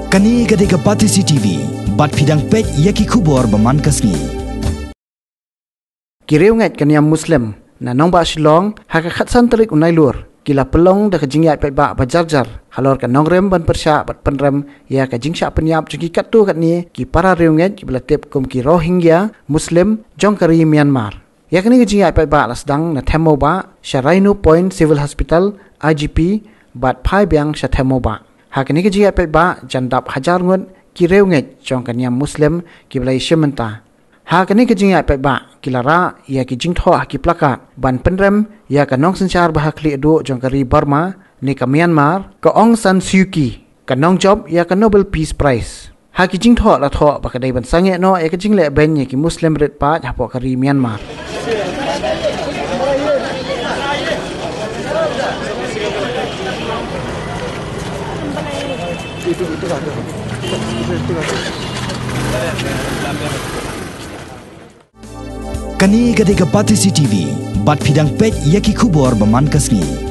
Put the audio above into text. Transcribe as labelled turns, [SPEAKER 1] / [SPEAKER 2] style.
[SPEAKER 1] Kani gade ka Pati CCTV, bat pidang pet yaki kubor baman kasni.
[SPEAKER 2] Kireu ngat kaniam Muslim na nong ba Shillong haka khatsan terik unai lur kila pelong da kajingya pet ba bajarjar halor ka nong rem ban persya bat penrem ya ka jingsya penyap jeki katu kat ni ki para reu ngat ki belatip kum ki Rohingya Muslim jongkari Myanmar. Ya kini kajingya pet ba lasdang na themo ba Sharainu Point Civil Hospital IGP bat phai biang sha themo ba. Hakini kajingya pet ba jandap hajar ngut ki reu ngat jongkaniam Muslim ki belai shementa. Hakini kajingya pet ba kilara ya ki jingtho ki plakat ban penrem ya ka nong senchar bahakli edu jongkari Burma ni ka Myanmar ka Aung San Suu Kyi ka nong job ya ka Nobel Peace Prize. Ha ki jingtho la tho ba ka dai ban sange no ya ka jingle ben ya ki Muslim red pa hapo kari Myanmar.
[SPEAKER 1] Kani gade ka Pati CCTV, bat pidang pet yaki kubor baman kasni.